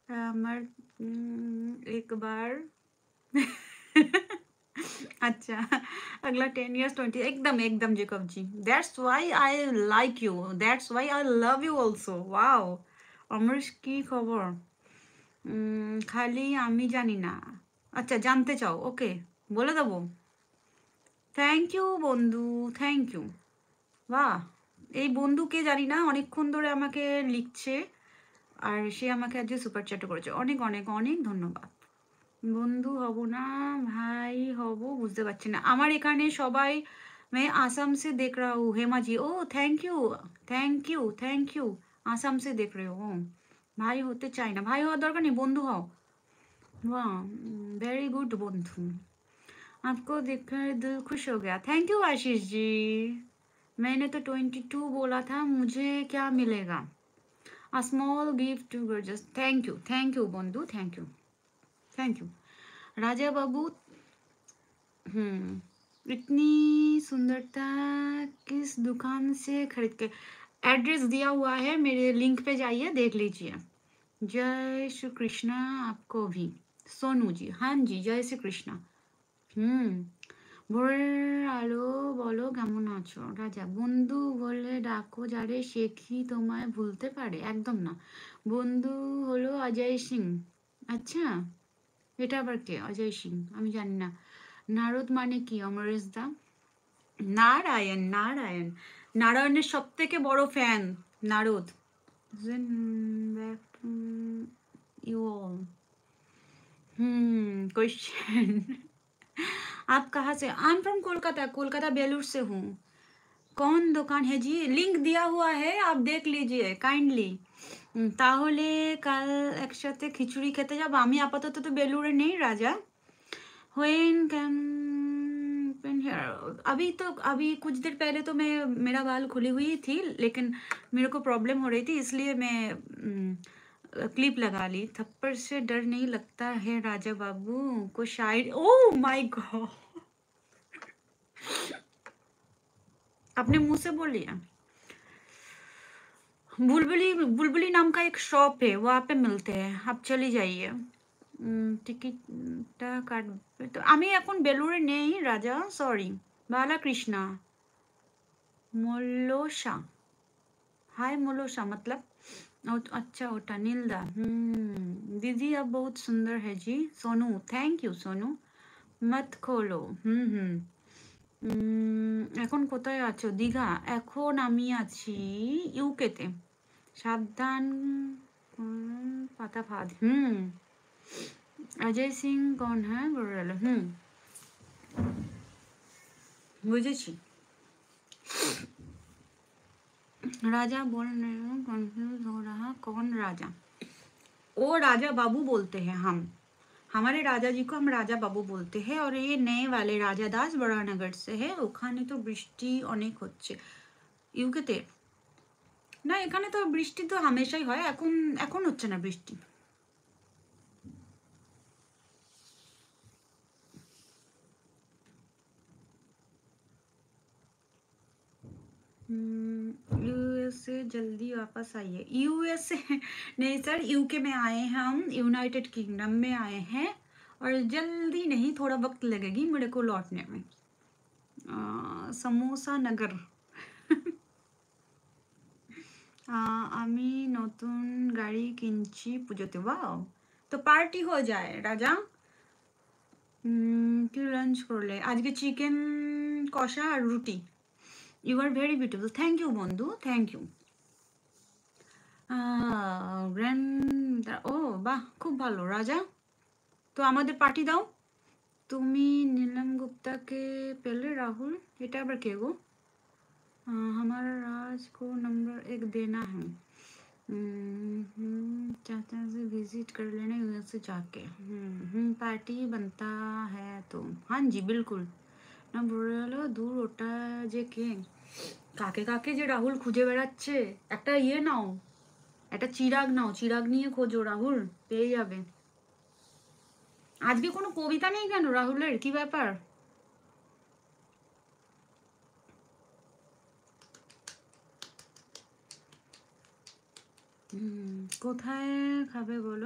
আমার एक बार अच्छा अगला 10 years 20 एकदम एकदम Jacob ji that's why I like you that's why I love you also wow Amaresh কি খবর খালি আমি জানি না আচ্ছা জানতে চাও ওকে বলে দেবো থ্যাংক ইউ বন্ধু থ্যাংক ইউ বাহ এই বন্ধুকে জানি না অনেকক্ষণ ধরে আমাকে লিখছে আর সে আমাকে আজকে সুপার চ্যাটও করেছে অনেক অনেক অনেক ধন্যবাদ বন্ধু হব না ভাই হব বুঝতে পারছি না আমার এখানে সবাই मैं आसाम से देख रहा हूँ Hema ji oh thank you thank you thank you Assam से देख रहे हो ভাই হতে চাই না ভাই হওয়ার দরকার নেই বন্ধু হও वाह वेरी गुड बंधु आपको देखकर दिल खुश हो गया थैंक यू आशीष जी मैंने तो 22 बोला था मुझे क्या मिलेगा a small gift to gorgeous thank you बंधु थैंक यू राजा बाबू इतनी सुंदरता किस दुकान से खरीद के एड्रेस दिया हुआ है मेरे लिंक पे जाइए देख लीजिए जय श्री कृष्णा आपको भी सोनू जी हाँ जी जय श्री कृष्णा ভোরের আলো বলো কেমন আছো রাজা বন্ধু বলে ডাকো যারে সে কি তোমায় ভুলতে পারে একদম না বন্ধু হলো অজয় সিং আচ্ছা এটা আবার কে অজয় সিং আমি জানি না নারদ মানে কি অমরেশ দা নারায়ণ নারায়ণ নারায়ণের সব থেকে বড় fan Narad you all question आप कहाँ से I am from Kolkata Kolkata Belur से हूँ कौन दुकान है जी लिंक दिया हुआ है आप देख लीजिए काइंडলি তাহলে কাল একসাথে খিচুড়ি খেতে যাব আমি আপাতত তো বেলুরে নেই রাজা व्हेन कैन अभी कुछ देर पहले तो मैं मेरा बाल खुली हुई थी लेकिन मेरे को प्रॉब्लम हो रही थी इसलिए मैं क्लिप लगा ली थप्पड़ से डर नहीं लगता है राजा बाबू को शायद ओह माय गॉड अपने मुंह से बोलिए बुलबुली बुलबुली नाम का एक शॉप है वहाँ पे मिलते हैं आप चली जाइए টিকিটটা কাটবে তো আমি এখন বেলুরে নেই রাজা সরি बालाकृष्णा मोलोशा हाय मोलोशा मतलब अच्छा ओटा नीलदा दीदी अब बहुत सुंदर है जी सोनू थैंक यू सोनू मत खोलो এখন কোথায় আছো দীঘা এখন আমি আছি ইউকেতে সাবধান পাতা ফাঁদ अजय सिंह कौन है बोल বুঝেছি राजा बोल रहे हो कंफ्यूज हो रहा कौन राजा वो राजा बाबू बोलते हैं हम हमारे राजा जी को हम राजा बाबू बोलते हैं और ये नए वाले राजा दास बड़ानगर से है ওখানে তো বৃষ্টি অনেক হচ্ছে ইউকেতে না এখানে তো বৃষ্টি তো হামেশাই হয় এখন এখন হচ্ছে না বৃষ্টি यूएसए जल्दी वापस आइए यूएसए नहीं सर यूके में आए हैं हम यूनाइटेड किंगडम में आए हैं और जल्दी नहीं थोड़ा वक्त लगेगी मेरे को लौटने में समोसा नगर আমি নতুন গাড়ি কিনছি পুজোতে ওয়াও তো পার্টি হয়ে যায় রাজা কি লাঞ্চ করলে আজকে চিকেন কষা আর রুটি you are very beautiful thank you বন্ধু থ্যাংক ইউ গ্র্যান্ড ও বাহ খুব ভালো রাজা তো আমাদের পার্টি দাও তুমি নীলম গুপ্তাকে পেলে রাহুল এটা আবার কে গো हमारा राज को नंबर 1 देना है चाचा से विजिट कर लेना यूएसए जाके पार्टी बनता है तो हाँ जी बिल्कुल না বলে হলো দূর ওটা যে কে কাকে কাকে যে রাহুল খুঁজে বেড়াচ্ছে একটা ইয়ে নাও একটা চিরাগ নাও চিরাগ নিয়ে খোঁজো রাহুল পেয়ে যাবে আজকে কোনো কবিতা নেই কেন রাহুলের কি ব্যাপার কোথায় খাবে বলো